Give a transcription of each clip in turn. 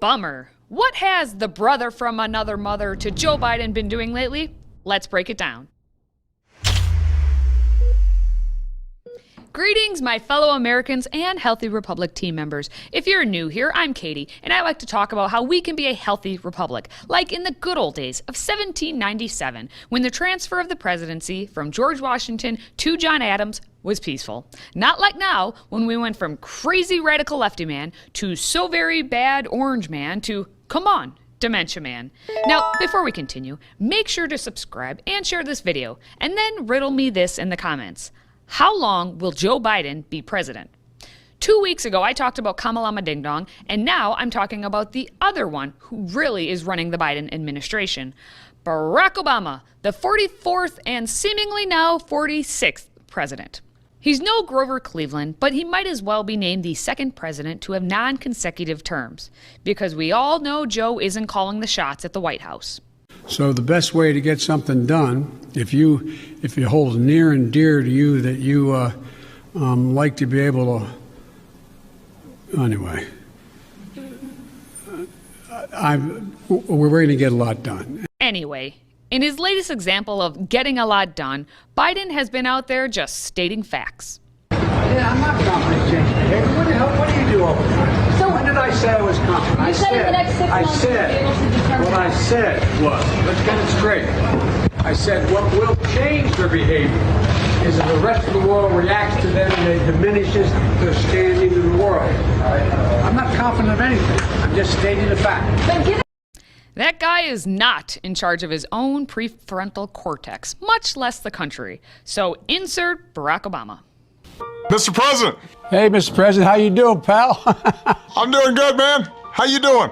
bummer. What has the brother from another mother to Joe Biden been doing lately? Let's break it down. Greetings, my fellow Americans and Healthy Republic team members. If you're new here, I'm Katie, and I like to talk about how we can be a healthy republic, like in the good old days of 1797, when the transfer of the presidency from George Washington to John Adams was peaceful. Not like now, when we went from crazy radical lefty man to so very bad orange man to, come on, Dementia Man. Now, before we continue, make sure to subscribe and share this video, and then riddle me this in the comments. How long will Joe Biden be president? 2 weeks ago, I talked about Kamalama Ding Dong, and now I'm talking about the other one who really is running the Biden administration. Barack Obama, the 44th and seemingly now 46th president. He's no Grover Cleveland, but he might as well be named the second president to have non-consecutive terms, because we all know Joe isn't calling the shots at the White House. So the best way to get something done, if it holds near and dear to you that you like to be able to, anyway, we're going to get a lot done. Anyway, in his latest example of getting a lot done, Biden has been out there just stating facts. Yeah, I'm not confident in changing behavior. What the hell? What do you do all the time? So when did I say I was confident? I said what I said was, let's get it straight. I said what will change their behavior is if the rest of the world reacts to them and it diminishes their standing in the world. I'm not confident of anything. I'm just stating the fact. That guy is not in charge of his own prefrontal cortex, much less the country. So insert Barack Obama. Mr. President. Hey, Mr. President, how you doing, pal? I'm doing good, man. How you doing?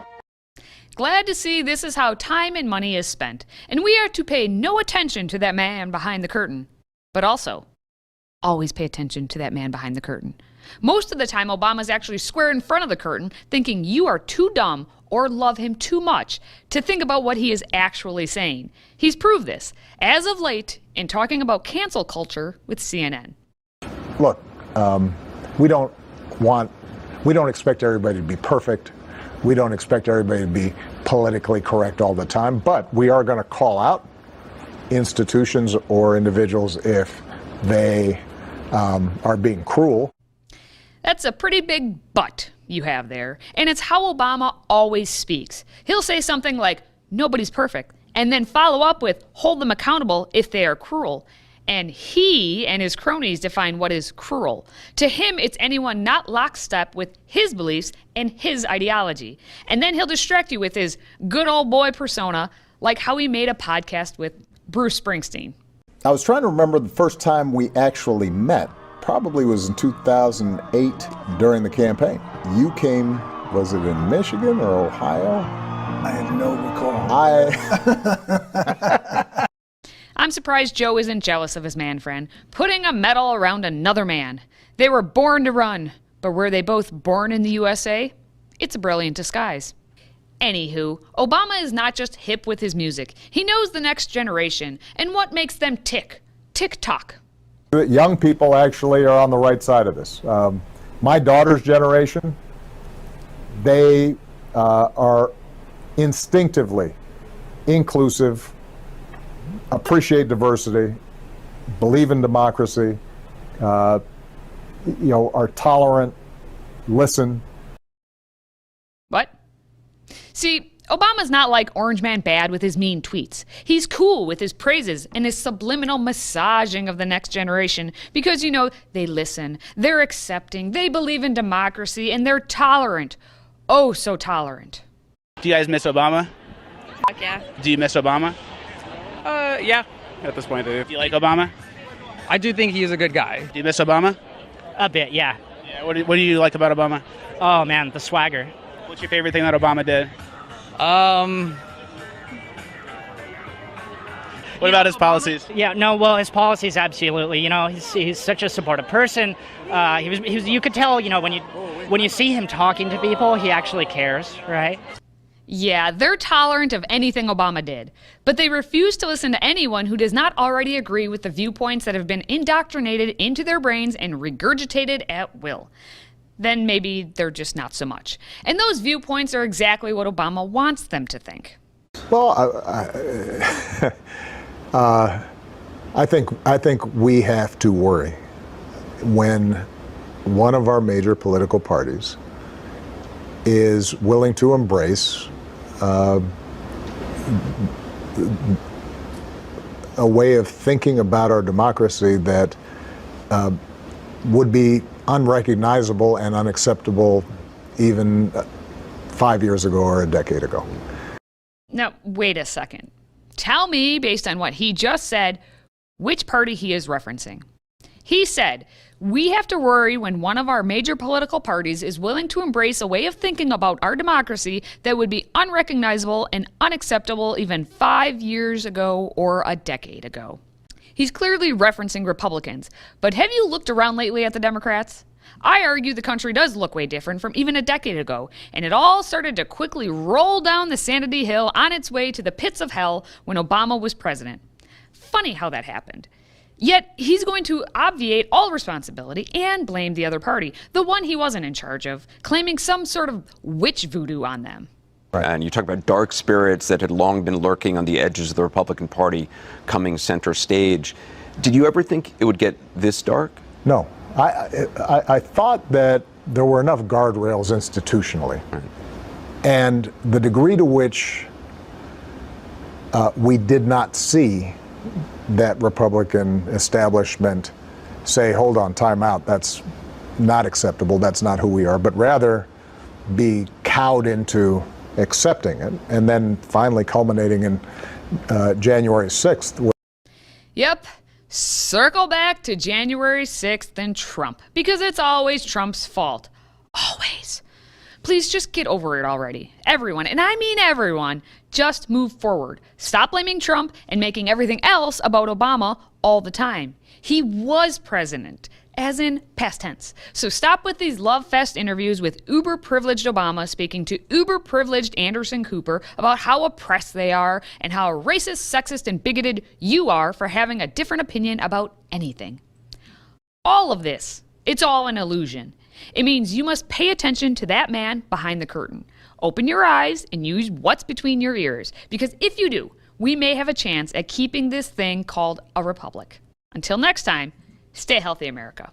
Glad to see this is how time and money is spent, and we are to pay no attention to that man behind the curtain. But also, always pay attention to that man behind the curtain. Most of the time, Obama's actually square in front of the curtain, thinking you are too dumb or love him too much to think about what he is actually saying. He's proved this, as of late, in talking about cancel culture with CNN. Look, we don't expect everybody to be perfect. We don't expect everybody to be politically correct all the time, but we are going to call out institutions or individuals if they are being cruel. That's a pretty big but you have there, and it's how Obama always speaks. He'll say something like, nobody's perfect, and then follow up with, hold them accountable if they are cruel. And he and his cronies define what is cruel. To him, it's anyone not lockstep with his beliefs and his ideology. And then he'll distract you with his good old boy persona, like how he made a podcast with Bruce Springsteen. I was trying to remember the first time we actually met. Probably was in 2008 during the campaign. You came, was it in Michigan or Ohio? I have no recall. I'm surprised Joe isn't jealous of his man friend, putting a medal around another man. They were born to run, but were they both born in the USA? It's a brilliant disguise. Anywho, Obama is not just hip with his music. He knows the next generation and what makes them tick. Tick-tock. Young people actually are on the right side of this. My daughter's generation, they are instinctively inclusive, appreciate diversity, believe in democracy, are tolerant, listen. What? See, Obama's not like Orange Man Bad with his mean tweets. He's cool with his praises and his subliminal massaging of the next generation because, they listen, they're accepting, they believe in democracy, and they're tolerant. Oh, so tolerant. Do you guys miss Obama? Fuck yeah. Do you miss Obama? Yeah, at this point I do. Do you like Obama? I do think he's a good guy. Do you miss Obama? A bit, yeah. Yeah. What do you like about Obama? Oh man, the swagger. What's your favorite thing that Obama did? What about his policies? Yeah, no, well, his policies, absolutely. He's such a supportive person. He was. You could tell, when you see him talking to people, he actually cares, right? Yeah, they're tolerant of anything Obama did, but they refuse to listen to anyone who does not already agree with the viewpoints that have been indoctrinated into their brains and regurgitated at will. then maybe they're just not so much. And those viewpoints are exactly what Obama wants them to think. Well, I think we have to worry when one of our major political parties is willing to embrace a way of thinking about our democracy that would be unrecognizable and unacceptable even 5 years ago or a decade ago. Now, wait a second. Tell me, based on what he just said, which party he is referencing. He said, we have to worry when one of our major political parties is willing to embrace a way of thinking about our democracy that would be unrecognizable and unacceptable even 5 years ago or a decade ago. He's clearly referencing Republicans, but have you looked around lately at the Democrats? I argue the country does look way different from even a decade ago, and it all started to quickly roll down the sanity hill on its way to the pits of hell when Obama was president. Funny how that happened. Yet he's going to obviate all responsibility and blame the other party, the one he wasn't in charge of, claiming some sort of witch voodoo on them. Right. And you talk about dark spirits that had long been lurking on the edges of the Republican Party coming center stage. Did you ever think it would get this dark? No. I thought that there were enough guardrails institutionally. Right. And the degree to which we did not see that Republican establishment say, hold on, time out, that's not acceptable, that's not who we are, but rather be cowed into accepting it, and then finally culminating in January 6th. Yep. Circle back to January 6th and Trump, because it's always Trump's fault. Always. Please just get over it already. Everyone, and I mean everyone, just move forward. Stop blaming Trump and making everything else about Obama all the time. He was president, as in past tense. So stop with these love fest interviews with uber-privileged Obama speaking to uber-privileged Anderson Cooper about how oppressed they are and how racist, sexist, and bigoted you are for having a different opinion about anything. All of this, it's all an illusion. It means you must pay attention to that man behind the curtain. Open your eyes and use what's between your ears, because if you do, we may have a chance at keeping this thing called a republic. Until next time, stay healthy, America.